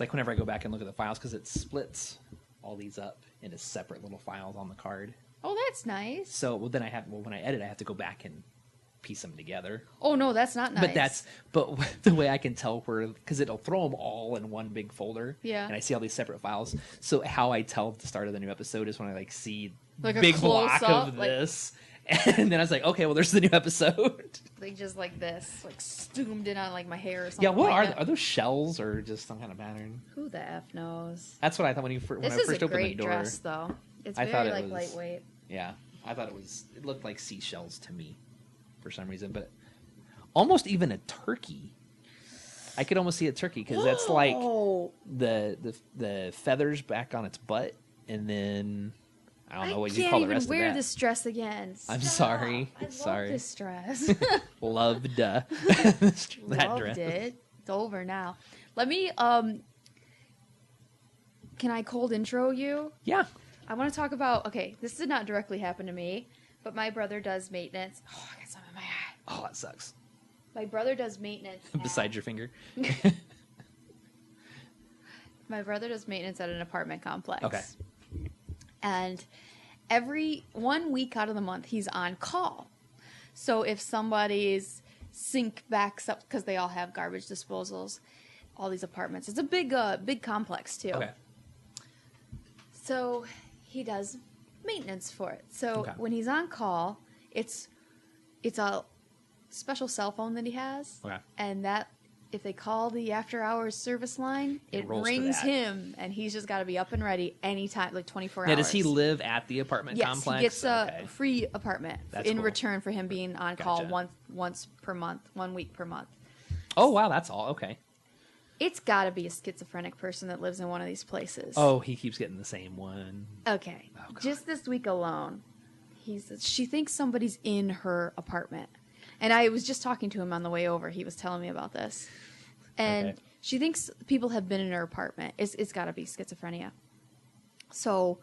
like whenever I go back and look at the files, because it splits all these up into separate little files on the card. Oh, that's nice. So then when I edit, I have to go back and piece them together. Oh no, that's not nice. But the way I can tell because it'll throw them all in one big folder. Yeah. And I see all these separate files. So how I tell the start of the new episode is when I like see like big a block up, of this. And then I was like, okay, well, there's the new episode. Like just like this, like zoomed in on like my hair or something. Yeah, what like are those shells or just some kind of pattern? Who the F knows? That's what I thought when I first opened the door. This is a great dress, though. It's very like lightweight. Yeah, I thought it looked like seashells to me for some reason, but almost even a turkey. I could almost see a turkey because that's like the feathers back on its butt, and then I don't know what you call the rest of that. I can't even wear this dress again. Stop. I'm sorry. I love this dress. Loved that Loved dress. It. It's over now. Let me. Can I cold intro you? Yeah. I want to talk about. Okay, this did not directly happen to me, but my brother does maintenance. Oh, I got some in my eye. Oh, that sucks. My brother does maintenance. Beside your finger. My brother does maintenance at an apartment complex. Okay. And every 1 week out of the month, he's on call. So if somebody's sink backs up, because they all have garbage disposals, all these apartments. It's a big complex, too. Okay. So he does maintenance for it. So when he's on call, it's a special cell phone that he has. Okay. And that, if they call the after-hours service line, it rings him, and he's just got to be up and ready anytime, like 24 hours. Now, does he live at the apartment complex? Yes, he gets a free apartment in cool. return for him being on call once per month, 1 week per month. Oh, wow, that's all. Okay. It's got to be a schizophrenic person that lives in one of these places. Oh, he keeps getting the same one. Okay. Oh, just this week alone, she thinks somebody's in her apartment. And I was just talking to him on the way over. He was telling me about this. And she thinks people have been in her apartment. It's got to be schizophrenia. So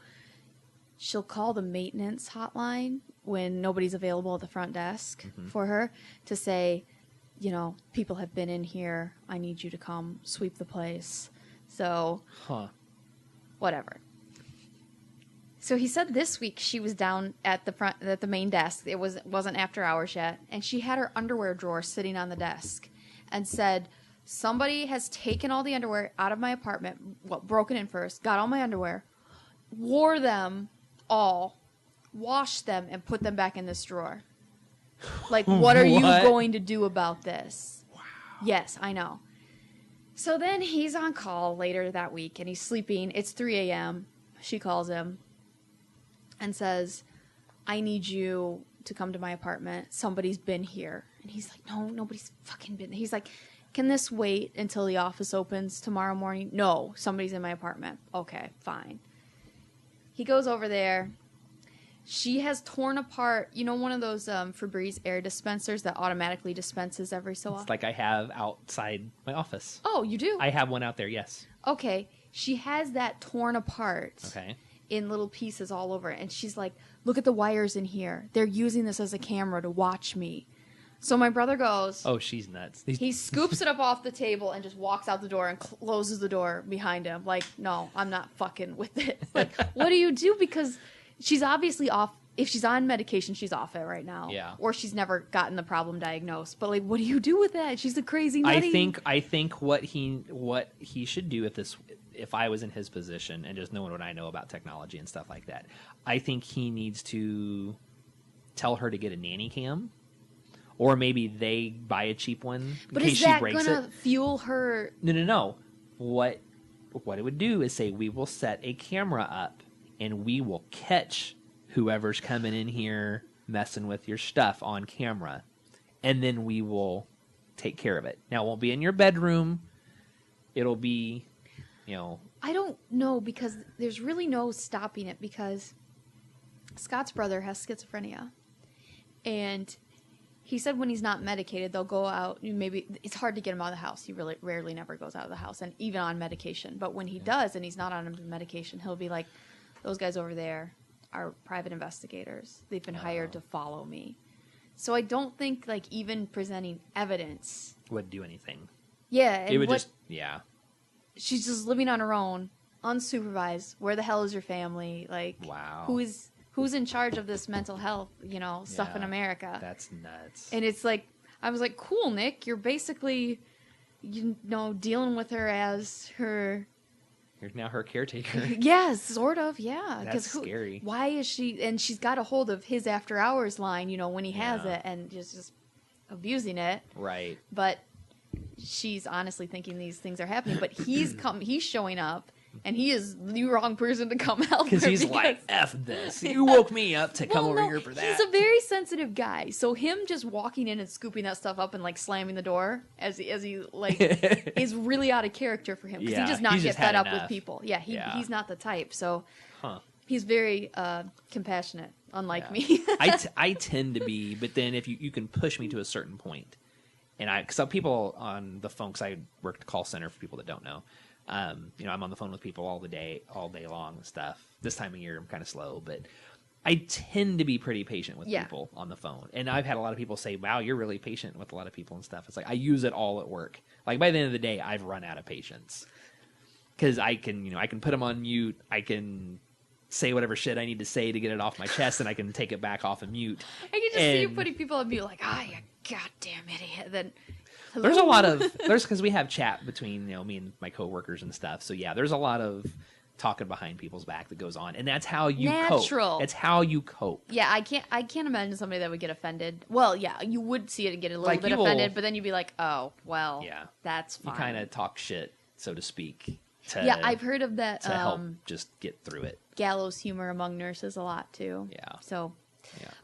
she'll call the maintenance hotline when nobody's available at the front desk for her to say, you know, people have been in here. I need you to come sweep the place. So, whatever. So he said this week she was down at the main desk. It wasn't after hours yet, and she had her underwear drawer sitting on the desk, and said, "Somebody has taken all the underwear out of my apartment. Well, broken in first, got all my underwear, wore them all, washed them, and put them back in this drawer. Like, what are you going to do about this?" Wow. Yes, I know. So then he's on call later that week, and he's sleeping. It's 3 a.m. She calls him and says, "I need you to come to my apartment. Somebody's been here." And he's like, "No, nobody's fucking been." He's like, "Can this wait until the office opens tomorrow morning?" "No, somebody's in my apartment." "Okay, fine." He goes over there. She has torn apart, you know, one of those Febreze air dispensers that automatically dispenses every so often? It's like I have outside my office. Oh, you do? I have one out there, yes. Okay. She has that torn apart. Okay. In little pieces all over. And she's like, "Look at the wires in here. They're using this as a camera to watch me." So my brother goes... Oh, she's nuts. He scoops it up off the table and just walks out the door and closes the door behind him. Like, "No, I'm not fucking with it." Like, what do you do? Because she's obviously off. If she's on medication, she's off it right now. Yeah. Or she's never gotten the problem diagnosed. But, like, what do you do with that? She's a crazy nutty. I think what he should do if I was in his position and just knowing what I know about technology and stuff like that, I think he needs to tell her to get a nanny cam, or maybe they buy a cheap one in case she breaks it. But is that gonna fuel her? No. What it would do is say, we will set a camera up and we will catch whoever's coming in here messing with your stuff on camera, and then we will take care of it. Now, it won't be in your bedroom. It'll be, you know... I don't know, because there's really no stopping it, because Scott's brother has schizophrenia. And he said when he's not medicated, they'll go out. Maybe it's hard to get him out of the house. He really rarely never goes out of the house, and even on medication. But when he does and he's not on medication, he'll be like, "Those guys over there are private investigators. They've been hired to follow me." So I don't think, like, even presenting evidence would do anything. Yeah. It would just, yeah. she's just living on her own, unsupervised. Where the hell is your family? Like, wow. Who's in charge of this mental health, stuff in America? That's nuts. And it's like, I was like, cool, Nick, you're basically, dealing with her as her... You're now her caretaker. Yes, sort of, yeah. That's scary. Why is she... And she's got a hold of his after hours line, when he has it, and just abusing it. Right. But she's honestly thinking these things are happening. But he's showing up, and he is the wrong person to come help her. Because he's like, F this. You woke me up to come over here for that. He's a very sensitive guy. So him just walking in and scooping that stuff up and like slamming the door as he like is really out of character for him. Because he does not get fed up with people. Yeah, he's not the type. So he's very compassionate, unlike me. I tend to be, but then if you can push me to a certain point, and because people on the phone, because I worked call center for people that don't know. I'm on the phone with people all day long and stuff. This time of year, I'm kind of slow, but I tend to be pretty patient with people on the phone. And I've had a lot of people say, wow, you're really patient with a lot of people and stuff. It's like, I use it all at work. Like by the end of the day, I've run out of patience because I can put them on mute. I can say whatever shit I need to say to get it off my chest, and I can take it back off of mute. I can just see you putting people on mute like, you goddamn idiot. Then... Hello? There's a lot of because we have chat between me and my coworkers and stuff. So yeah, there's a lot of talking behind people's back that goes on, and that's how you cope. It's how you cope. Yeah, I can't imagine somebody that would get offended. Well, yeah, you would see it and get a little bit offended, but then you'd be like, oh, well, yeah, that's fine. You kind of talk shit, so to speak. I've heard of that to help just get through it. Gallows humor among nurses a lot too. Yeah. So,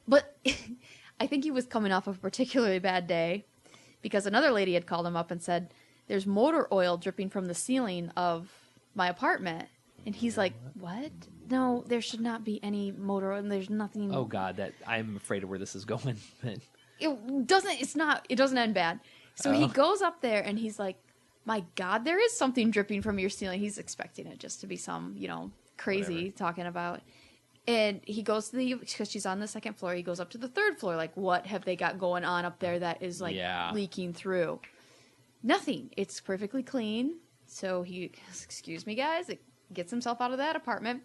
but I think he was coming off of a particularly bad day. Because another lady had called him up and said, there's motor oil dripping from the ceiling of my apartment. And he's like, what? No, there should not be any motor oil. There's nothing. Oh, God, I'm afraid of where this is going. It doesn't end bad. So he goes up there and he's like, my God, there is something dripping from your ceiling. He's expecting it just to be some, crazy talking about. And he goes to because she's on the second floor, he goes up to the third floor. Like, what have they got going on up there that is, like, leaking through? Nothing. It's perfectly clean. So he, excuse me, guys, gets himself out of that apartment,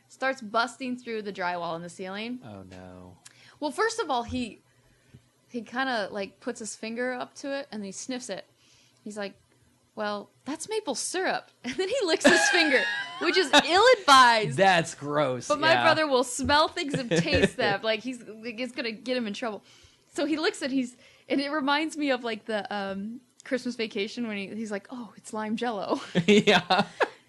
starts busting through the drywall in the ceiling. Oh, no. Well, first of all, he kind of, like, puts his finger up to it, and he sniffs it. He's like, well, that's maple syrup. And then he licks his finger, which is ill-advised. That's gross. But my brother will smell things and taste them. Like, it's going to get him in trouble. So he licks it. And it reminds me of, like, the Christmas Vacation when he's like, oh, it's lime jello. Yeah.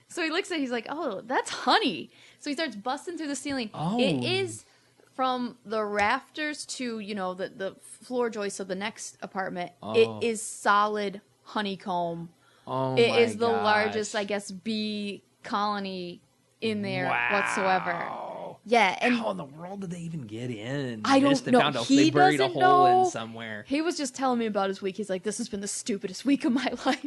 So he licks it. He's like, oh, that's honey. So he starts busting through the ceiling. Oh. It is from the rafters to, the floor joists of the next apartment. Oh. It is solid honeycomb. Oh, it is the largest, I guess, bee colony in there whatsoever. Yeah, and how in the world did they even get in? I don't know. They buried a hole in somewhere. He was just telling me about his week. He's like, "This has been the stupidest week of my life,"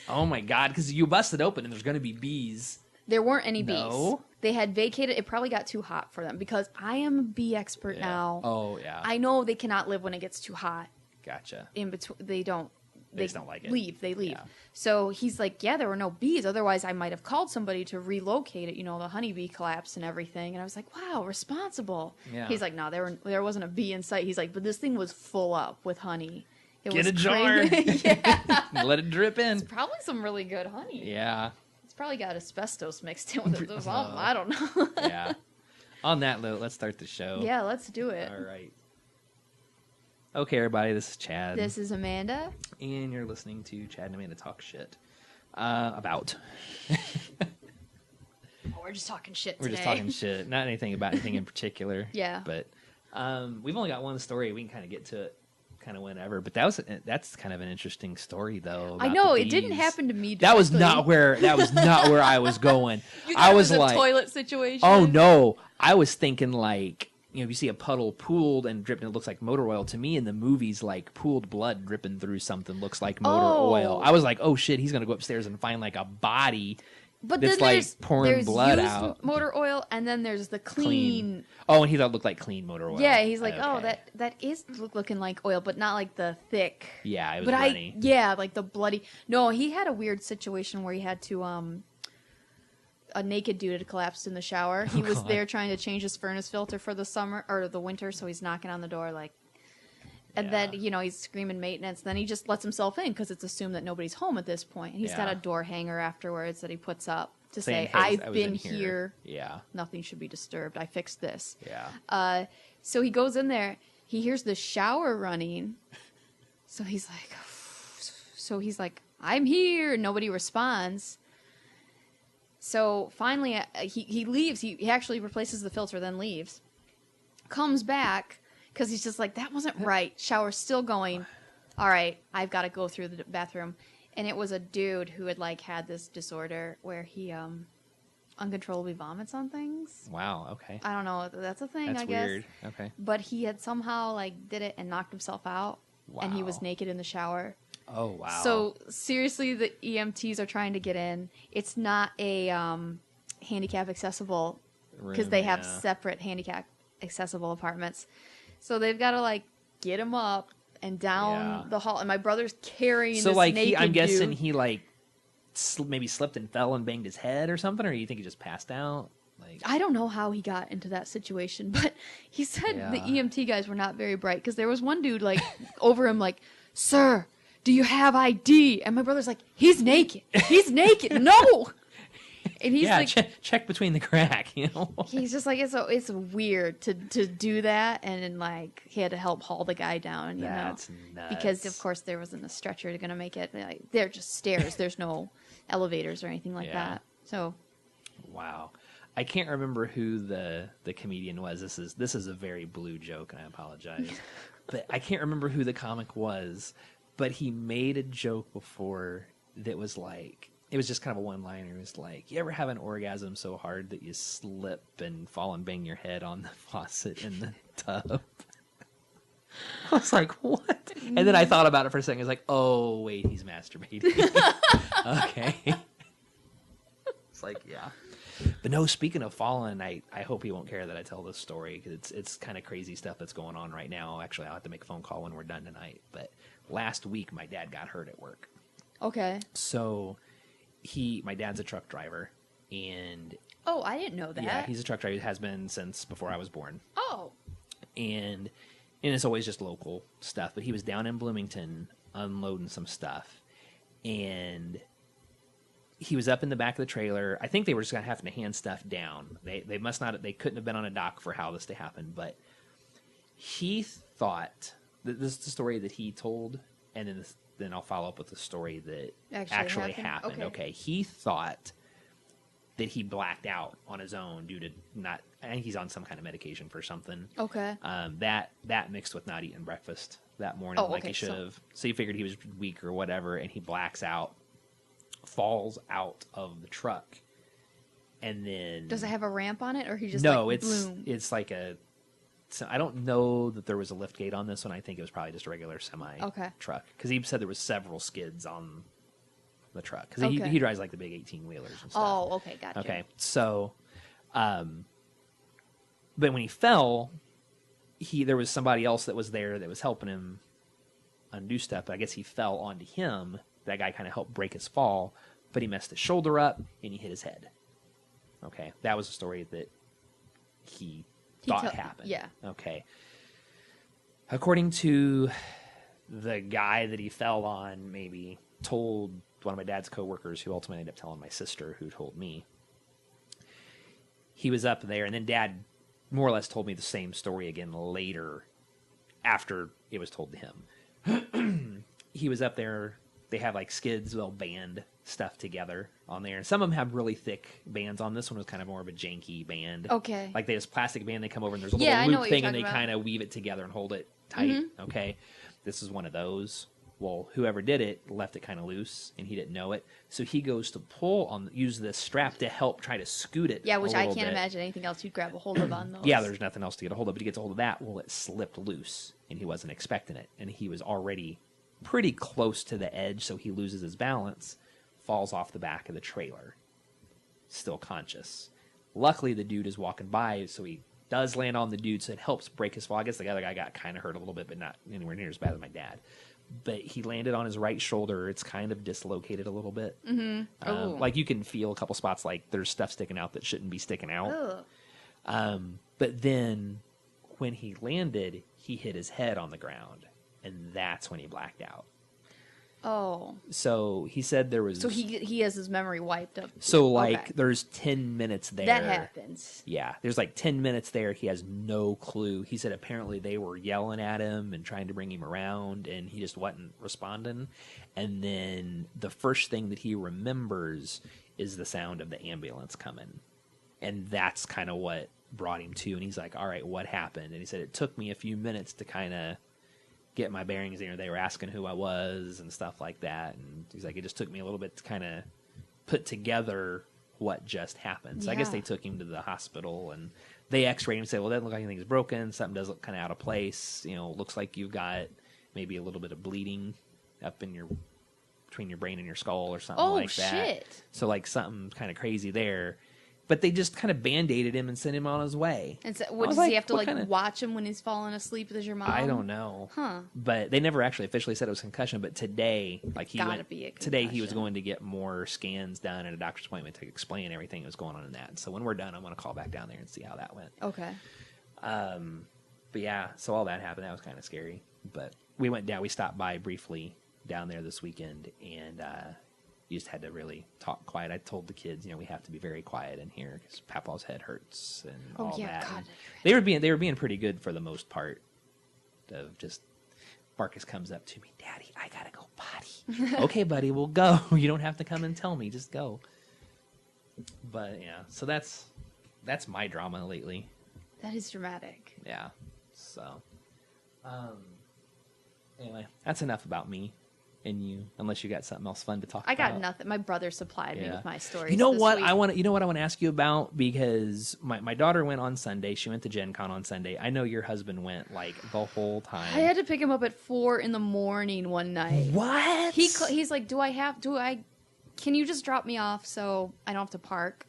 Oh my God! Because you busted open and there's going to be bees. There weren't any bees. They had vacated. It probably got too hot for them because I am a bee expert now. Oh yeah. I know they cannot live when it gets too hot. Gotcha. In between, they don't. They just don't like it. They leave. Yeah. So he's like, yeah, there were no bees. Otherwise, I might have called somebody to relocate it. The honeybee collapse and everything. And I was like, wow, responsible. Yeah. He's like, no, there wasn't a bee in sight. He's like, but this thing was full up with honey. Get a jar. Yeah. Let it drip in. It's probably some really good honey. Yeah. It's probably got asbestos mixed in with it. I don't know. Yeah. On that note, let's start the show. Yeah, let's do it. All right. Okay, everybody, this is Chad. This is Amanda. And you're listening to Chad and Amanda talk shit. About. We're just talking shit today. We're just talking shit. Not anything about anything in particular. Yeah. But we've only got one story. We can kind of get to it kind of whenever. But that's kind of an interesting story, though. I know. It didn't happen to me directly. That was not where I was going. I was like, a toilet situation? Oh, no. I was thinking like, if you see a puddle pooled and dripping, it looks like motor oil. To me, in the movies, like pooled blood dripping through something looks like motor oil. I was like, oh shit, he's gonna go upstairs and find like a body But that's then like pouring there's blood used out. motor oil, and then there's the clean. Oh, and he thought it looked like clean motor oil. Yeah, he's like, Okay. oh, that is looking like oil, but not like the thick. Yeah, it was but runny. like the bloody. No, he had a weird situation where he had to a naked dude had collapsed in the shower. He was God. there trying to change his furnace filter for the summer or the winter, so he's knocking on the door like. And then, he's screaming maintenance. Then he just lets himself in because it's assumed that nobody's home at this point. And he's got a door hanger afterwards that he puts up to Saying, say, "Hey, I I've was been in here." here. Yeah. Nothing should be disturbed. I fixed this. Yeah. So he goes in there. He hears the shower running. So he's like, I'm here. Nobody responds. So finally, he leaves. He actually replaces the filter, then leaves. Comes back. Because he's just like, that wasn't right. Shower's still going. All right, I've got to go through the bathroom. And it was a dude who had had this disorder where he uncontrollably vomits on things. Wow. Okay. I don't know. That's a thing, That's I guess. weird. Okay. But he had somehow did it and knocked himself out. Wow. And he was naked in the shower. Oh, wow. So seriously, the EMTs are trying to get in. It's not a handicap accessible because they have separate handicap accessible apartments. So they've got to get him up and down the hall. And my brother's carrying this naked I'm guessing dude. he maybe slipped and fell and banged his head or something, or you think he just passed out? I don't know how he got into that situation, but he said the EMT guys were not very bright because there was one dude over him sir, do you have ID? And my brother's like, he's naked. He's naked. No. And he's check between the crack, He's just it's weird to do that, and then he had to help haul the guy down, That's nuts. because of course there wasn't a stretcher going to make it. They're just stairs. There's no elevators or anything like that. So, wow, I can't remember who the comedian was. This is a very blue joke, and I apologize, but I can't remember who the comic was. But he made a joke before that was it was just kind of a one-liner. It was you ever have an orgasm so hard that you slip and fall and bang your head on the faucet in the tub? I was like, what? And then I thought about it for a second. I was like, oh, wait, he's masturbating. Okay. It's yeah. But no, speaking of falling, I hope he won't care that I tell this story because it's kind of crazy stuff that's going on right now. Actually, I'll have to make a phone call when we're done tonight. But last week, my dad got hurt at work. Okay. So... my dad's a truck driver, and I didn't know that. Yeah, he's a truck driver. He has been since before I was born. Oh, and it's always just local stuff. But he was down in Bloomington unloading some stuff, and he was up in the back of the trailer. I think they were just gonna have to hand stuff down. They must not. They couldn't have been on a dock for how this to happen. But he thought this is the story that he told, and then I'll follow up with the story that actually happened. Okay. He thought that he blacked out on his own due to I think he's on some kind of medication for something. Okay. That mixed with not eating breakfast that morning he should have. So he figured he was weak or whatever, and he blacks out, falls out of the truck, and then... Does it have a ramp on it, or he just boom? It's like a... So I don't know that there was a lift gate on this one. I think it was probably just a regular semi truck. Because he said there was several skids on the truck. Because he drives the big 18-wheelers and stuff. Oh, okay, gotcha. Okay, so... but when he fell, there was somebody else that was there that was helping him undo stuff. But I guess he fell onto him. That guy kind of helped break his fall. But he messed his shoulder up, and he hit his head. Okay, that was the story that he thought happened. Yeah. Okay. According to the guy that he fell on, maybe told one of my dad's coworkers, who ultimately ended up telling my sister, who told me. He was up there, and then Dad more or less told me the same story again later, after it was told to him. He was up there. They have skids, they'll band stuff together on there. And some of them have really thick bands on. This one was kind of more of a janky band. Okay. They have plastic band, they come over and there's a little loop thing and they kind of weave it together and hold it tight. Mm-hmm. Okay. This is one of those. Well, whoever did it left it kind of loose and he didn't know it. So he goes to use this strap to help try to scoot it. Yeah, which I can't imagine anything else you'd grab a hold of on those. Yeah, there's nothing else to get a hold of. But he gets a hold of that. Well, it slipped loose and he wasn't expecting it. And he was already pretty close to the edge, so he loses his balance, falls off the back of the trailer. still conscious. Luckily, the dude is walking by, so he does land on the dude, so it helps break his fall. I guess the other guy got kind of hurt a little bit, but not anywhere near as bad as my dad. But he landed on his right shoulder. It's kind of dislocated a little bit. Mm-hmm. Like you can feel a couple spots like there's stuff sticking out that shouldn't be sticking out. But then when he landed, he hit his head on the ground, and that's when he blacked out. Oh. So he said there was... So he has his memory wiped up. So, like, there's 10 minutes there. That happens. Yeah. There's, like, 10 minutes there. He has no clue. He said apparently they were yelling at him and trying to bring him around, and he just wasn't responding. And then the first thing that he remembers is the sound of the ambulance coming. And that's kind of what brought him to. And he's like, all right, what happened? And he said, it took me a few minutes to kind of get my bearings there. They were asking who I was and stuff like that. And he's like, it just took me a little bit to kind of put together what just happened. So I guess they took him to the hospital and they x-rayed him and said, well, it doesn't look like anything's broken. Something does look kind of out of place. You know, looks like you've got maybe a little bit of bleeding up in your, between your brain and your skull or something like that. Oh, shit. So like something kind of crazy there. But they just kind of Band-Aided him and sent him on his way. And so, what, does he have to like watch him when he's falling asleep with your mom? I don't know. But they never actually officially said it was concussion. But today, like today he was going to get more scans done at a doctor's appointment to explain everything that was going on in that. So when we're done, I'm going to call back down there and see how that went. Okay. But yeah, so all that happened. That was kind of scary. But we went down. We stopped by briefly down there this weekend, and you just had to really talk quiet. I told the kids, you know, we have to be very quiet in here because Papa's head hurts and all that. God, they were being pretty good for the most part. Of just Marcus comes up to me, Daddy, I gotta go potty. Okay, buddy, we'll go. You don't have to come and tell me. Just go. But yeah, so that's my drama lately. That is dramatic. Yeah. So, anyway, that's enough about me. And you, unless you got something else fun to talk about. I got nothing. My brother supplied me with my stories. You know what week. I want? You know what I want to ask you about, because my daughter went on Sunday. She went to Gen Con on Sunday. I know your husband went like the whole time. I had to pick him up at 4 a.m. one night. What? He's like, can you just drop me off so I don't have to park?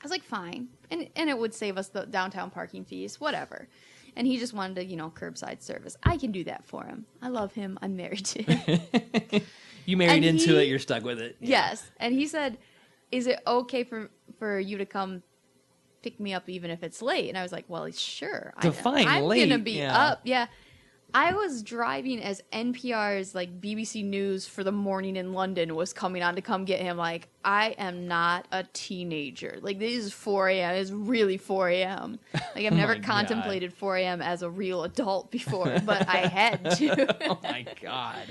I was like, fine, and it would save us the downtown parking fees, whatever. And he just wanted to, curbside service. I can do that for him. I love him. I'm married to him. You married into it. You're stuck with it. Yeah. Yes. And he said, is it okay for you to come pick me up even if it's late? And I was like, well, sure. Define late. I'm going to be up. Yeah. I was driving as NPR's like BBC News for the morning in London was coming on to come get him. Like, I am not a teenager. Like, this is 4 a.m. It's really 4 a.m. Like, I've never contemplated 4 a.m. as a real adult before, but I had to. Oh my God.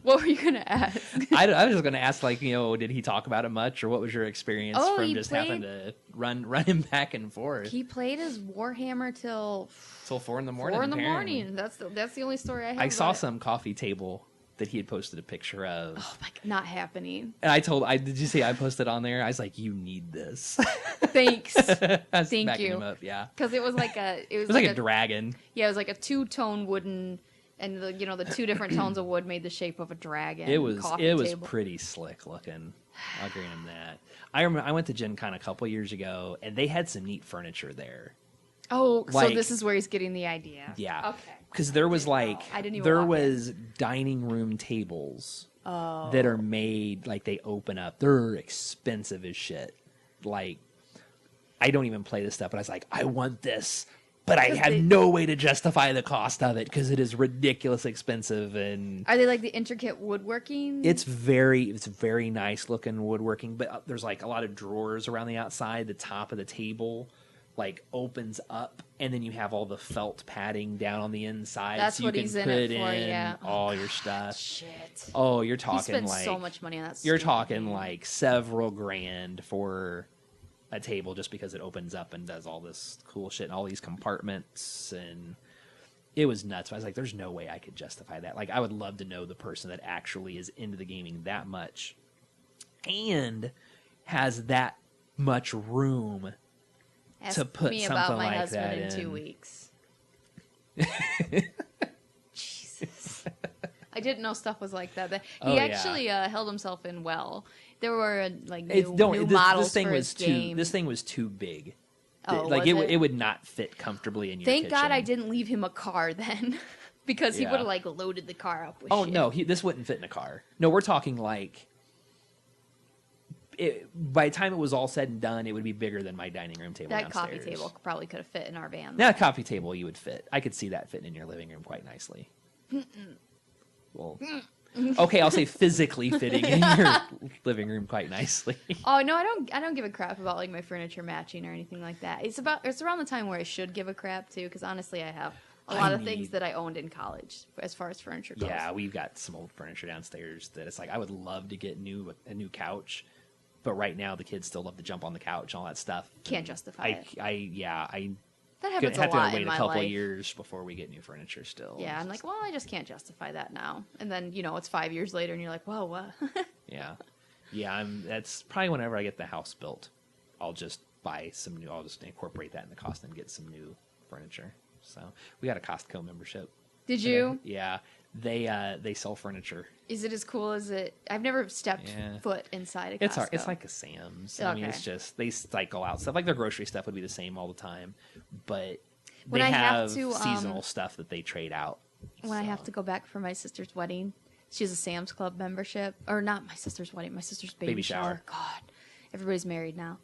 What were you going to ask? I was just going to ask, like, did he talk about it much, or what was your experience from just having to run him back and forth? He played his Warhammer till 4 in the morning. 4 in the morning. That's the only story I have. I saw some coffee table that he had posted a picture of. Oh my God, not happening. And did you see I posted on there? I was like, you need this. Thanks. Thank you. Him up, yeah. Because it was like a dragon. Yeah, it was like a 2-tone wooden. And the 2 different tones of wood made the shape of a dragon. It was pretty slick looking. I'll grant him that. I remember I went to Gen Con a couple years ago, and they had some neat furniture there. Oh, so this is where he's getting the idea. Yeah. Okay. Because there was dining room tables that are made, like, they open up. They're expensive as shit. Like, I don't even play this stuff, but I was like, I want this. But I have no way to justify the cost of it because it is ridiculously expensive. And are they like the intricate woodworking? It's very nice looking woodworking, but there's like a lot of drawers around the outside. The top of the table like opens up, and then you have all the felt padding down on the inside. That's so what you he's can in put it for. Yeah, all your stuff. Shit. Oh, you're talking he spent like so much money on that. You're talking like several grand for a table just because it opens up and does all this cool shit and all these compartments, and it was nuts. I was like, there's no way I could justify that. Like, I would love to know the person that actually is into the gaming that much and has that much room to put something about my like husband that in 2 weeks. Jesus. I didn't know stuff was like that. He Oh, yeah. actually held himself in well. There were like It's, new models this thing for was his game. This thing was too big. Oh, like was it would not fit comfortably in your Thank kitchen. God I didn't leave him a car then, because he Yeah. would have like loaded the car up with Oh shit. no, this wouldn't fit in a car. No, we're talking like. By the time it was all said and done, it would be bigger than my dining room table That downstairs. coffee table probably could have fit in our van. Now, a coffee table you would fit. I could see that fitting in your living room quite nicely. Well, okay, I'll say physically fitting in your living room quite nicely. Oh no, I don't give a crap about like my furniture matching or anything like that. It's around the time where I should give a crap too, because honestly, I have a lot of things that I owned in college as far as furniture goes. Yeah, we've got some old furniture downstairs that it's like I would love to get a new couch, but right now the kids still love to jump on the couch and all that stuff. Can't justify it. I That happens a have lot to wait in a my couple life. of years before we get new furniture still. Yeah, I'm like, well, I just can't justify that now. And then, it's 5 years later and you're like, whoa, what? Yeah. That's probably whenever I get the house built, I'll just buy some new, I'll just incorporate that in the cost and get some new furniture. So we got a Costco membership. Did you? Yeah. They sell furniture. Is it as cool as it? I've never stepped foot inside a Costco. It's like a Sam's. I mean, Okay. it's just, they cycle out stuff. Like their grocery stuff would be the same all the time, but When they I have have to, seasonal stuff that they trade out. When I have to go back for my sister's wedding, she has a Sam's Club membership. Or not my sister's wedding, my sister's baby shower. God, everybody's married now.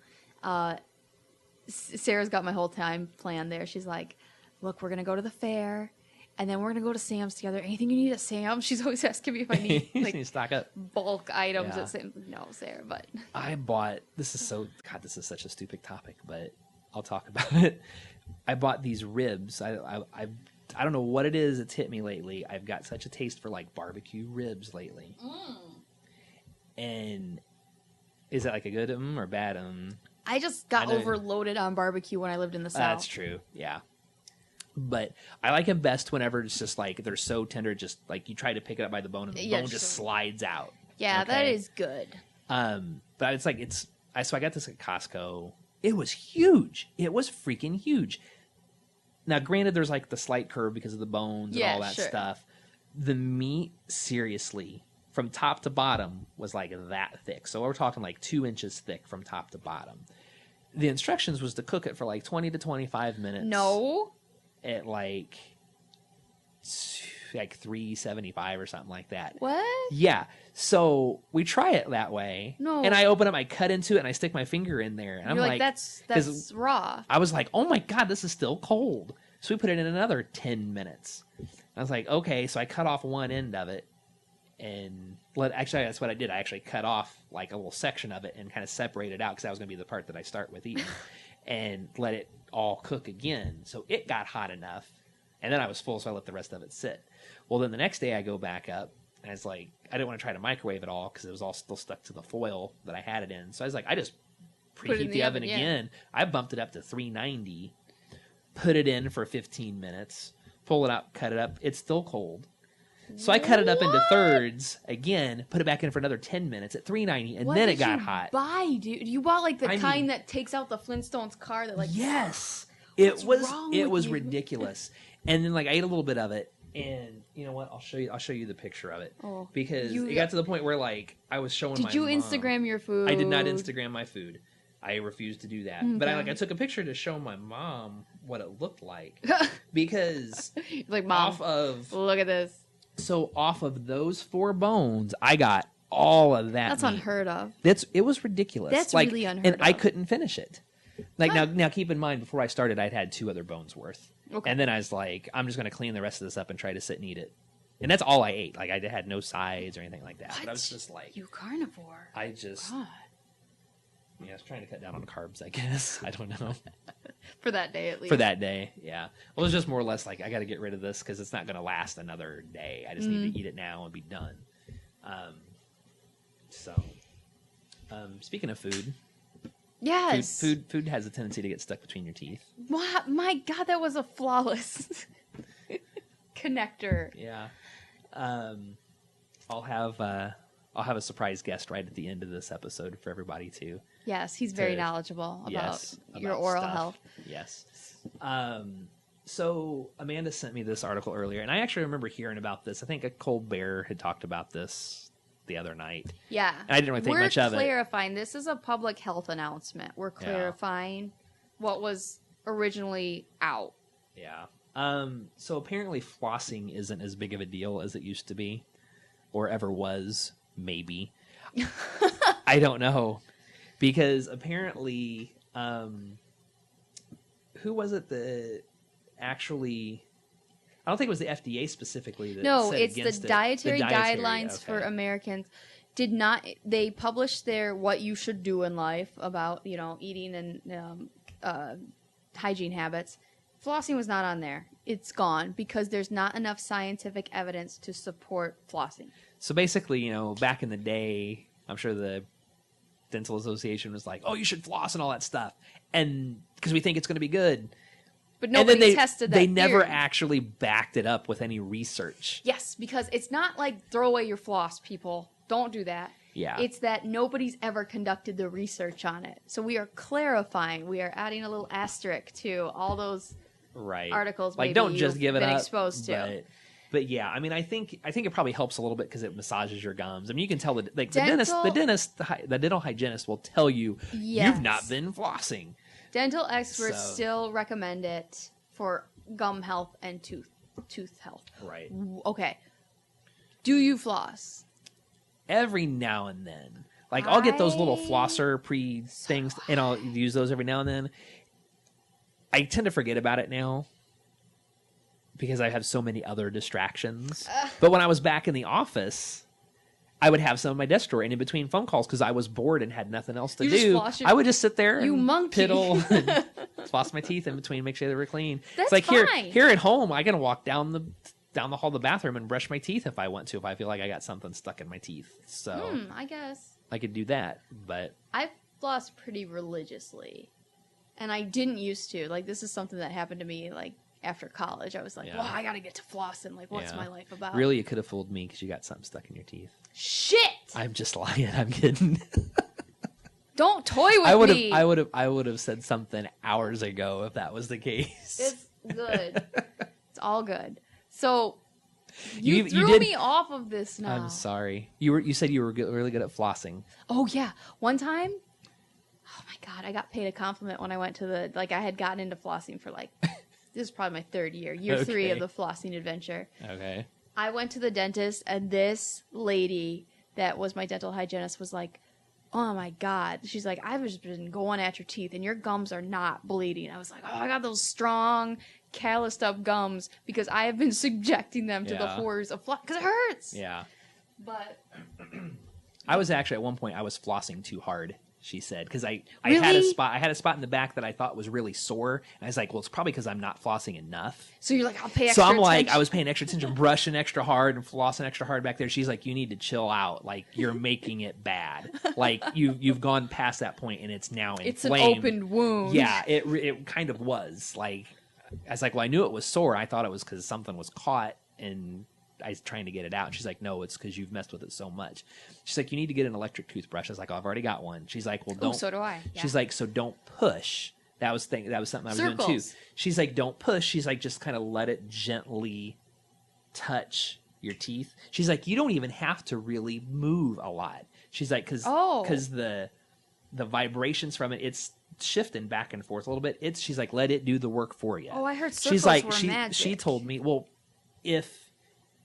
Sarah's got my whole time planned there. She's like, look, we're going to go to the fair, and then we're going to go to Sam's together. Anything you need at Sam's? She's always asking me if I need You like need to stock up. bulk items Yeah. at Sam's. No, Sarah, but I bought, this is such a stupid topic, but I'll talk about it. I bought these ribs. I don't know what it is. It's hit me lately. I've got such a taste for like barbecue ribs lately. And is it like a good or bad? I just got I know- overloaded on barbecue when I lived in the South. That's true. Yeah. But I like them best whenever it's just like they're so tender, just like you try to pick it up by the bone and the bone just slides out. Yeah, Okay? that is good. But it's like so I got this at Costco. It was huge. It was freaking huge. Now, granted, there's like the slight curve because of the bones and all that stuff. The meat, seriously, from top to bottom was like that thick. So we're talking like 2 inches thick from top to bottom. The instructions was to cook it for like 20 to 25 minutes. No. At like 375 or something like that. What? Yeah. So we try it that way. No. And I open up, I cut into it, and I stick my finger in there. And You're I'm like, that's 'cause raw. I was like, oh my God, this is still cold. So we put it in another 10 minutes. I was like, okay. So I cut off one end of it and actually, that's what I did. I actually cut off like a little section of it and kind of separated it out because that was going to be the part that I start with eating and let it all cook again. So it got hot enough. And then I was full, so I let the rest of it sit. Well, then the next day I go back up, and it's like, I didn't want to try to microwave it all because it was all still stuck to the foil that I had it in. So I was like, I just preheat the oven again. I bumped it up to 390, put it in for 15 minutes, pull it out, cut it up. It's still cold. So I cut it up into thirds again, put it back in for another 10 minutes at 390, and then it got hot. Buy, dude? You bought like the kind that takes out the Flintstones car that like. Yes, What's it was. wrong It with was you? ridiculous. And then like I ate a little bit of it, and you know what? I'll show you the picture of it because it got to the point where like I was showing. Did you mom. Instagram your food? I did not Instagram my food. I refused to do that. Okay. But I took a picture to show my mom what it looked like because like, Mom, look at this. So off of those 4 bones, I got all of that. That's meat. unheard of. It was ridiculous. That's like, really unheard and of. I couldn't finish it. Like now, keep in mind, before I started, I'd had 2 other bones worth, and then I was like, I'm just going to clean the rest of this up and try to sit and eat it. And that's all I ate. Like I had no sides or anything like that. What? But I was just like, You carnivore. I just, God. I was trying to cut down on carbs. I guess I don't know. For that day, at least. For that day, yeah. Well, it was just more or less like I got to get rid of this because it's not going to last another day. I just need to eat it now and be done. Speaking of food, Yes. food has a tendency to get stuck between your teeth. What? My God, that was a flawless connector. Yeah. I'll have a surprise guest right at the end of this episode for everybody too. Yes, he's very knowledgeable about your about oral stuff. health. Yes. So Amanda sent me this article earlier, and I actually remember hearing about this. I think a Colbert had talked about this the other night. Yeah. And I didn't really think much of it. We're clarifying. This is a public health announcement. We're clarifying what was originally out. Yeah. So apparently flossing isn't as big of a deal as it used to be, or ever was, maybe. I don't know. Because apparently, who was it that actually... I don't think it was the FDA specifically that said it's against the it. dietary guidelines okay. for Americans. They published their what you should do in life about, eating and hygiene habits. Flossing was not on there. It's gone because there's not enough scientific evidence to support flossing. So basically, back in the day, I'm sure the Dental Association was like, oh, you should floss and all that stuff. And because we think it's going to be good. But nobody tested that They never theory. actually backed it up with any research. Yes, because it's not like throw away your floss, people. Don't do that. Yeah. It's that nobody's ever conducted the research on it. So we are clarifying. We are adding a little asterisk to all those articles. Like, maybe don't just you've give it been up. exposed to. But yeah, I mean, I think it probably helps a little bit because it massages your gums. I mean, you can tell the dental hygienist will tell you you've not been flossing. Dental experts still recommend it for gum health and tooth health. Right. Okay. Do you floss? Every now and then. Like, I'll get those little flosser things, and I'll use those every now and then. I tend to forget about it now because I have so many other distractions. But when I was back in the office, I would have some in my desk drawer, and in between phone calls, because I was bored and had nothing else to do, I would just sit there and piddle and floss my teeth in between, make sure they were clean. That's it's like fine. Here at home, I can walk down the hall to the bathroom and brush my teeth if I want to, if I feel like I got something stuck in my teeth. So I guess I could do that, but I floss pretty religiously, and I didn't used to. Like, this is something that happened to me like after college. I was like, well, I gotta get to flossing. Like, what's my life about? Really, you could have fooled me because you got something stuck in your teeth. Shit! I'm just lying. I'm kidding. Don't toy with me. I would have said something hours ago if that was the case. It's good. It's all good. So you threw me off of this now. I'm sorry. You said you were really good at flossing. Oh yeah, one time. Oh my god, I got paid a compliment when I went to I had gotten into flossing for this is probably my third year 3 of the flossing adventure. Okay. I went to the dentist, and this lady that was my dental hygienist was like, oh my god. She's like, I've just been going at your teeth, and your gums are not bleeding. I was like, oh, I got those strong, calloused up gums because I have been subjecting them to the horrors of floss because it hurts. Yeah. But I was actually, at one point, I was flossing too hard, she said, because I Really? had a spot in the back that I thought was really sore, and I was like, well, it's probably because I'm not flossing enough. So you're like, I'll pay extra So I'm like, attention. I was paying extra attention, brushing extra hard and flossing extra hard back there. She's like, you need to chill out. Like, you're making it bad. Like, you've gone past that point, and it's now inflamed. It's an open wound. Yeah, it kind of was. Like, I was like, well, I knew it was sore. I thought it was because something was caught, and I was trying to get it out. And she's like, no, it's because you've messed with it so much. She's like, you need to get an electric toothbrush. I was like, oh, I've already got one. She's like, well, don't. Oh, so do I. Yeah. She's like, so don't push. That was something I was doing too. She's like, don't push. She's like, just kind of let it gently touch your teeth. She's like, you don't even have to really move a lot. She's like, because the vibrations from it's shifting back and forth a little bit. She's like, let it do the work for you. Oh, I heard circles she's like, were magic. She told me, well, if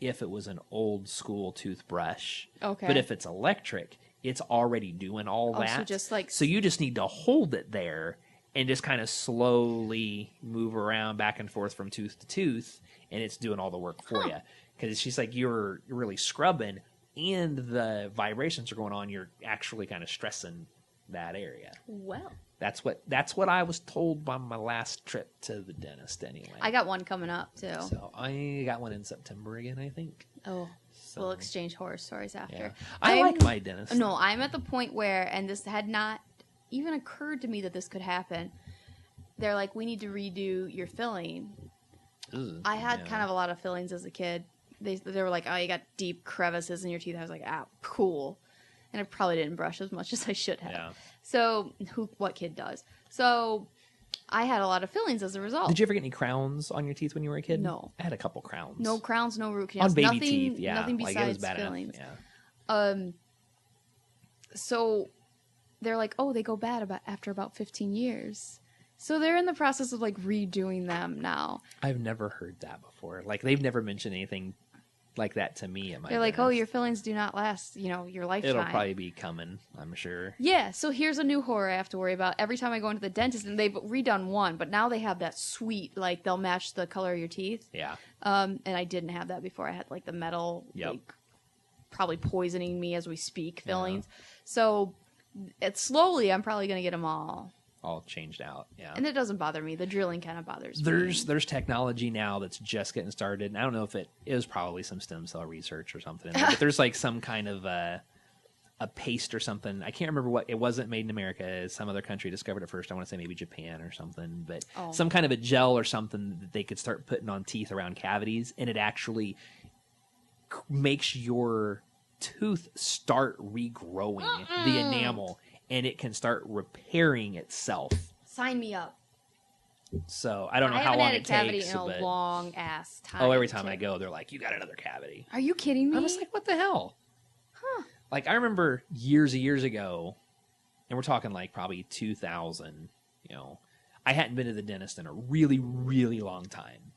it was an old school toothbrush, okay, but if it's electric, it's already doing all that. So you just need to hold it there and just kind of slowly move around back and forth from tooth to tooth, and it's doing all the work for you. Because she's like, you're really scrubbing, and the vibrations are going on. You're actually kind of stressing that area. Well, that's what I was told by my last trip to the dentist. Anyway, I got one coming up too. So I got one in September again, I think. Oh. So, we'll exchange horror stories after. Yeah. I like my dentist. No, I'm at the point where, and this had not even occurred to me that this could happen. They're like, we need to redo your filling. Ugh, I had kind of a lot of fillings as a kid. They were like, oh, you got deep crevices in your teeth. I was like, ah, cool. And I probably didn't brush as much as I should have. Yeah. So what kid does? So I had a lot of fillings as a result. Did you ever get any crowns on your teeth when you were a kid? No. I had a couple crowns. No crowns, no root canals. On baby nothing, teeth, yeah. Nothing like, besides it was bad fillings. enough. Yeah. So they're like, oh, they go bad after about 15 years. So they're in the process of like redoing them now. I've never heard that before. Like they've never mentioned anything like that to me. At my They're like, dentist. oh, your fillings do not last, your lifetime. It'll probably be coming, I'm sure. Yeah, so here's a new horror I have to worry about. Every time I go into the dentist, and they've redone one, but now they have that sweet, like they'll match the color of your teeth. Yeah. And I didn't have that before. I had like the metal, like probably poisoning me as we speak fillings. Yeah. So it's slowly, I'm probably going to get them all changed out. Yeah. And it doesn't bother me. The drilling kind of bothers me. There's technology now that's just getting started. And I don't know if it is probably some stem cell research or something, but there's like some kind of a paste or something. I can't remember what it wasn't made in America. Some other country discovered it first. I want to say maybe Japan or something, but some kind of a gel or something that they could start putting on teeth around cavities, and it actually makes your tooth start regrowing the enamel, and it can start repairing itself. Sign me up. So I don't know how long it takes. I haven't had a cavity in a long ass time. Oh, every time I go, they're like, "You got another cavity." Are you kidding me? I'm just like, "What the hell?" Huh? Like I remember years ago, and we're talking like probably 2000. I hadn't been to the dentist in a really, really long time.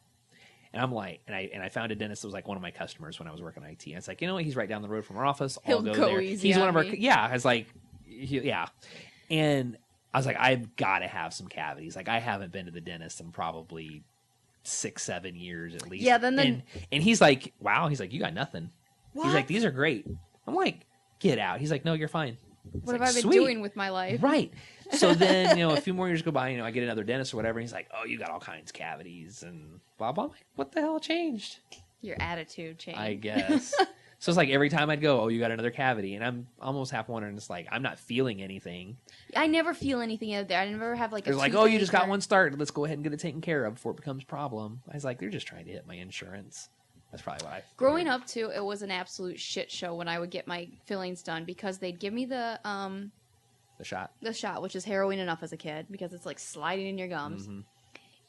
And I'm like, and I found a dentist that was like one of my customers when I was working IT. And it's like, he's right down the road from our office. I'll go there. He's one of our, I was like, yeah. And I was like, I've got to have some cavities. Like I haven't been to the dentist in probably 6-7 years at least. Yeah. And he's like, wow. He's like, you got nothing. What? He's like, these are great. I'm like, get out. He's like, no, you're fine. What have I been doing with my life? Right. So then, a few more years go by, I get another dentist or whatever. And he's like, oh, you got all kinds of cavities and blah, blah. I'm like, what the hell changed? Your attitude changed. I guess. So it's like every time I'd go, oh, you got another cavity. And I'm almost half wondering, it's like, I'm not feeling anything. I never feel anything out there. I never have like They're like, oh, you just got one started. Let's go ahead and get it taken care of before it becomes a problem. I was like, they're just trying to hit my insurance. That's probably why. Growing up, too, it was an absolute shit show when I would get my fillings done because they'd give me the shot. The shot, which is harrowing enough as a kid because it's like sliding in your gums. Mm-hmm.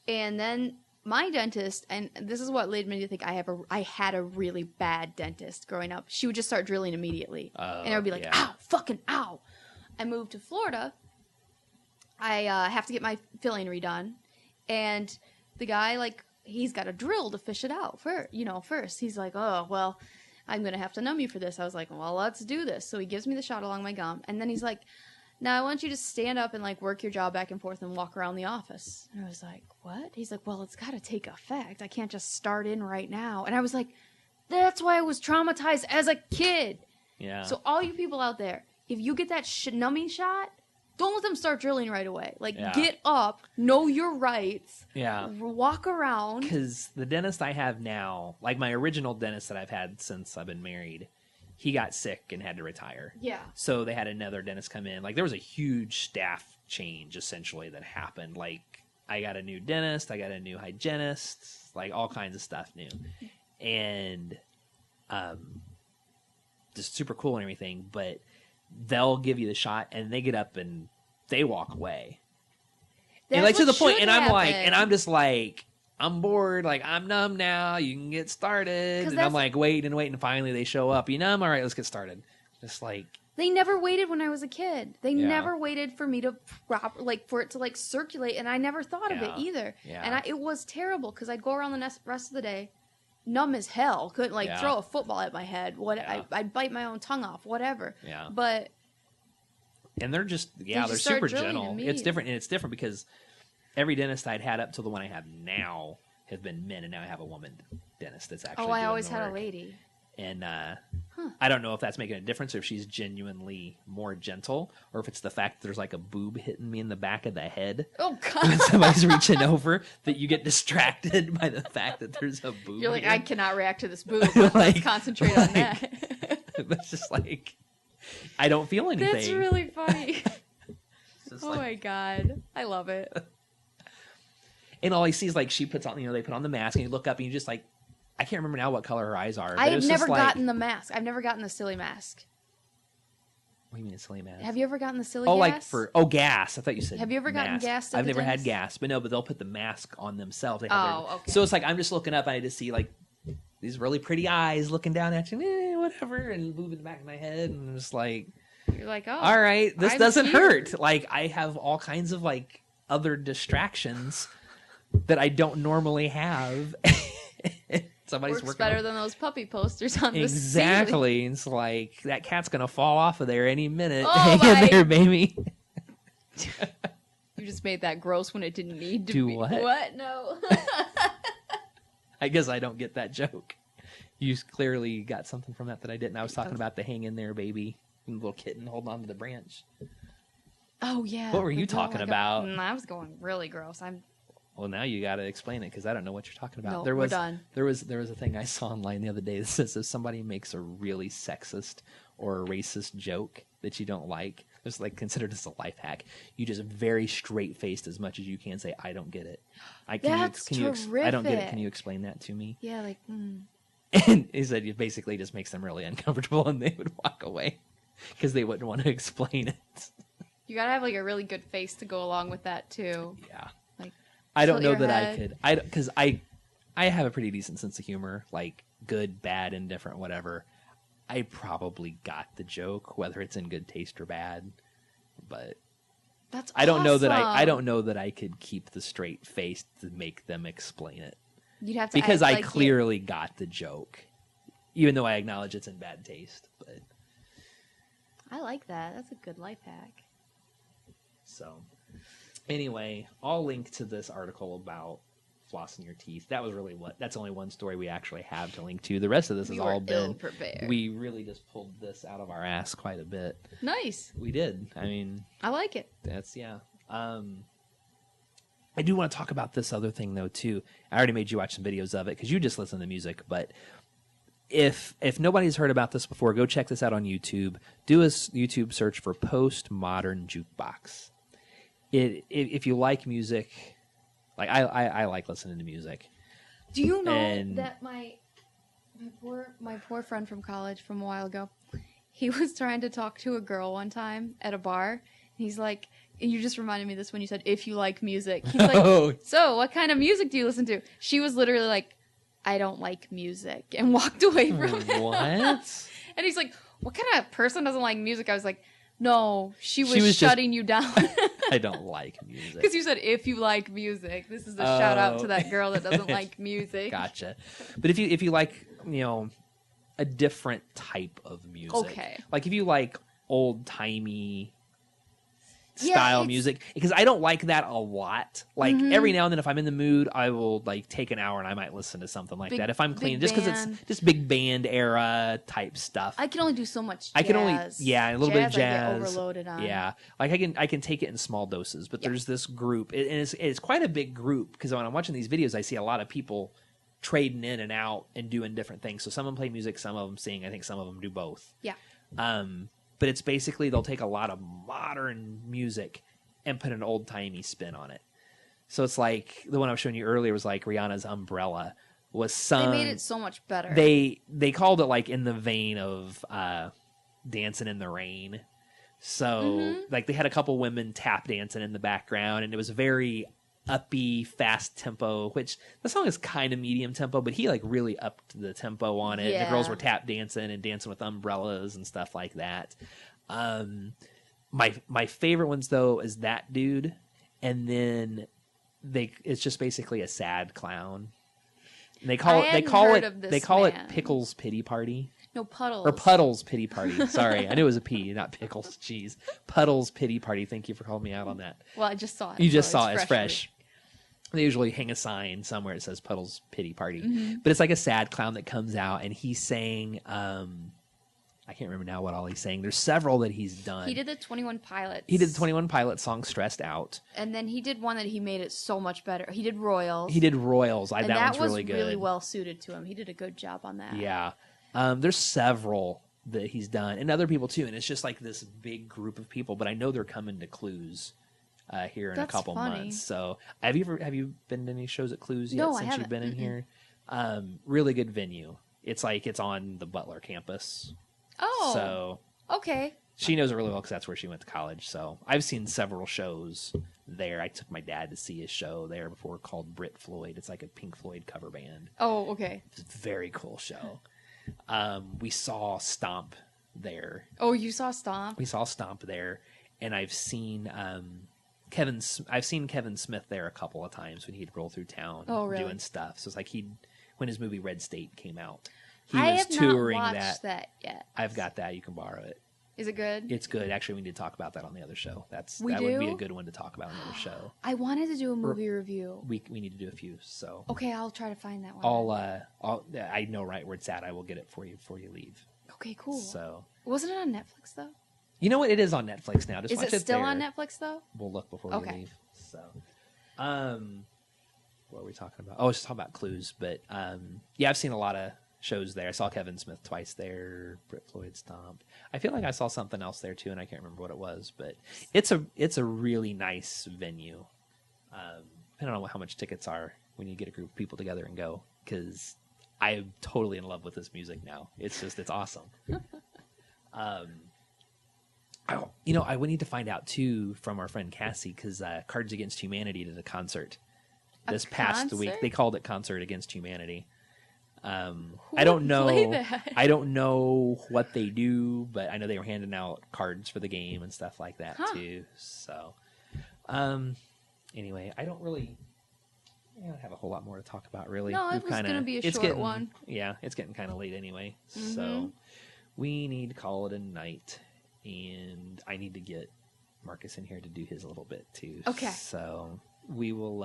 And then my dentist, and this is what led me to think I had a really bad dentist growing up. She would just start drilling immediately. And I would be like, ow, fucking ow. I moved to Florida. I have to get my filling redone. And the guy, he's got a drill to fish it out first. He's like, oh, well, I'm going to have to numb you for this. I was like, well, let's do this. So he gives me the shot along my gum. And then he's like, now I want you to stand up and work your jaw back and forth and walk around the office. And I was like, what? He's like, well, it's got to take effect. I can't just start in right now. And I was like, that's why I was traumatized as a kid. Yeah. So all you people out there, if you get that numbing shot, don't let them start drilling right away. Get up, know your rights. Yeah. Walk around. Because the dentist I have now, my original dentist that I've had since I've been married, he got sick and had to retire. Yeah. So they had another dentist come in. There was a huge staff change, essentially, that happened. I got a new dentist, I got a new hygienist, all kinds of stuff new. And just super cool and everything, but they'll give you the shot and they get up and they walk away. That's and to the point, and I'm just I'm bored, I'm numb now, you can get started. And I'm waiting and waiting, and finally they show up. You numb? All right, let's get started. Just they never waited when I was a kid. They never waited for me to for it to circulate, and I never thought of it either. Yeah. And it was terrible because I'd go around the rest of the day numb as hell, couldn't throw a football at my head. I'd bite my own tongue off, whatever. Yeah. But and they're they're super gentle. It's different because every dentist I'd had up to the one I have now have been men, and now I have a woman dentist that's actually. Oh, I always had a lady. And I don't know if that's making a difference, or if she's genuinely more gentle, or if it's the fact that there's a boob hitting me in the back of the head. Oh, God. When somebody's reaching over, that you get distracted by the fact that there's a boob. You're like, I cannot react to this boob. Let's concentrate on that. It's just I don't feel anything. That's really funny. Oh, my God. I love it. And all I see is she puts on, they put on the mask, and you look up and you just I can't remember now what color her eyes are. I have never gotten the mask. I've never gotten the silly mask. What do you mean a silly mask? Have you ever gotten the silly Oh, gas? like for gas. I thought you said. Have you ever gotten mask. gas at I've the never had dentist? gas, but no. But they'll put the mask on themselves. They Okay. So it's like I'm just looking up and I just see like these really pretty eyes looking down at you, whatever, and moving the back of my head, and I'm just like, you're like, oh, all right, this I'm doesn't here. hurt. Like I have all kinds of like other distractions that I don't normally have. Somebody's Works working better on... than those puppy posters on the ceiling. Exactly. It's like that cat's gonna fall off of there any minute. Oh, Hang in there, baby. You just made that gross when it didn't need to Do be. what? What? No. I guess I don't get that joke. You clearly got something from that I didn't. I was talking about the hang in there, baby. And the little kitten holding onto the branch. Oh yeah. What were you talking about? I was going really gross. Well, now you got to explain it because I don't know what you're talking about. No, we're done. There was a thing I saw online the other day that says if somebody makes a really sexist or a racist joke that you don't like, it's like considered as a life hack. You just very straight faced as much as you can say, "I don't get it." That's terrific. I don't get it. Can you explain that to me? Yeah, like. And he said it basically just makes them really uncomfortable, and they would walk away because they wouldn't want to explain it. You gotta have like a really good face to go along with that too. Yeah. Like. I don't know your that head. I could, because I have a pretty decent sense of humor, like good, bad, indifferent, whatever. I probably got the joke, whether it's in good taste or bad, but That's I don't know that awesome. I don't know that I could keep the straight face to make them explain it You'd have to because act I like clearly got the joke, even though I acknowledge it's in bad taste. But I like that. That's a good life hack. so. Anyway, I'll link to this article about flossing your teeth. That was really that's only one story we actually have to link to. The rest of this has all been prepared. We really just pulled this out of our ass quite a bit. Nice. We did. I mean, I like it. that's I do want to talk about this other thing though too. I already made you watch some videos of it because you just listen to music, but if nobody's heard about this before, go check this out on YouTube. Do a YouTube search for Postmodern Jukebox. If you like music, like I like listening to music. Do you know that my poor friend from college from a while ago, he was trying to talk to a girl one time at a bar. And he's like, and you just reminded me of this when you said, if you like music. He's like, so what kind of music do you listen to? She was literally like, I don't like music, and walked away from him. What? And he's like, what kind of person doesn't like music? I was like, no, she was shutting you down. I don't like music. Because you said, if you like music. This is a shout out to that girl that doesn't like music. Gotcha. But if you like, a different type of music. Okay. Like if you like old-timey style music, because I don't like that a lot. Like every now and then if I'm in the mood, I will like take an hour and I might listen to something like that if I'm cleaning, just because it's just big band era type stuff. I can only do so much jazz. I can only a little bit of jazz. I get overloaded on. Yeah, like I can take it in small doses, but there's this group, and it's quite a big group because when I'm watching these videos, I see a lot of people trading in and out and doing different things. So some of them play music, some of them sing. I think some of them do both. Yeah. But it's basically they'll take a lot of modern music and put an old-timey spin on it. So it's like the one I was showing you earlier was like Rihanna's Umbrella was sung. They made it so much better. They called it like in the vein of Dancing in the Rain. So like they had a couple women tap dancing in the background, and it was very uppy, fast tempo, which the song is kind of medium tempo, but he like really upped the tempo on it. Yeah. The girls were tap dancing and dancing with umbrellas and stuff like that. My favorite ones though is that dude, and then it's just basically a sad clown. And they call it Pickles Pity Party. No, Puddles. Or Puddles Pity Party. Sorry, I knew it was a P, not Pickles. Jeez, Puddles Pity Party. Thank you for calling me out on that. Well, I just saw it. You just saw it. It's fresh. They usually hang a sign somewhere that says Puddles Pity Party. But it's like a sad clown that comes out, and he's saying, I can't remember now what all he's saying. There's several that he's done. He did the 21 Pilots. He did the 21 Pilots song Stressed Out. And then he did one that he made it so much better. He did Royals. That one's really good. That was really well suited to him. He did a good job on that. Yeah. There's several that he's done, and other people too. And it's just like this big group of people, but I know they're coming to Clues here in a couple months. So have you been to any shows at Clues yet since you've been in here? Really good venue. It's like it's on the Butler campus. Oh. So okay. She knows it really well because that's where she went to college. So I've seen several shows there. I took my dad to see a show there before called Brit Floyd. It's like a Pink Floyd cover band. Oh, okay. It's a very cool show. We saw Stomp there. Oh, you saw Stomp? We saw Stomp there, and I've seen Kevin Smith there a couple of times when he'd roll through town doing stuff. So it's like when his movie Red State came out, he was touring not watched that yet. I've got that. You can borrow it. Is it good? It's good. Actually, we need to talk about that on the other show. That would be a good one to talk about on the other show. I wanted to do a movie review. We need to do a few. So okay, I'll try to find that one. I know right where it's at. I will get it for you before you leave. Okay, cool. So wasn't it on Netflix though? You know what? It is on Netflix now. Just is watch it still there. on Netflix though? We'll look before we leave. So, what were we talking about? Oh, I was just talking about Clues. But yeah, I've seen a lot of shows there. I saw Kevin Smith twice there. Brit Floyd Stomp. I feel like I saw something else there too, and I can't remember what it was. But it's a really nice venue. Depending on how much tickets are, when you get a group of people together and go, because I am totally in love with this music now. It's awesome. I would need to find out too from our friend Cassie, because Cards Against Humanity did a concert this past week. They called it Concert Against Humanity. I don't know. I don't know what they do, but I know they were handing out cards for the game and stuff like that too. So, anyway, I don't have a whole lot more to talk about, really. No, it was going to be a short one. Yeah, it's getting kind of late anyway. Mm-hmm. So we need to call it a night, and I need to get Marcus in here to do his a little bit too. Okay. So we will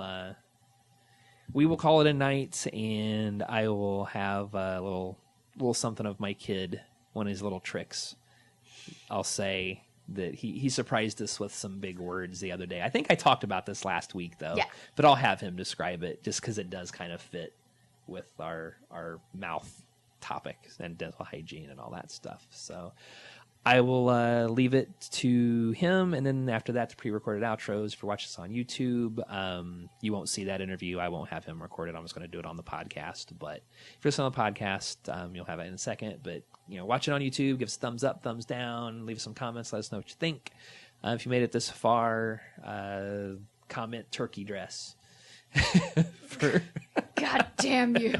call it a night, and I will have a little something of my kid, one of his little tricks. I'll say that he surprised us with some big words the other day. I think I talked about this last week, though. Yeah. But I'll have him describe it, just because it does kind of fit with our mouth topic and dental hygiene and all that stuff. So I will leave it to him, and then after that, the pre-recorded outros for watch us on YouTube. You won't see that interview. I won't have him record it. I'm just going to do it on the podcast. But if you're listening on the podcast, you'll have it in a second. But watch it on YouTube. Give us a thumbs up, thumbs down. Leave us some comments. Let us know what you think. If you made it this far, comment turkey dress. God damn you.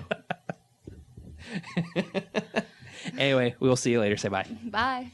Anyway, we will see you later. Say bye. Bye.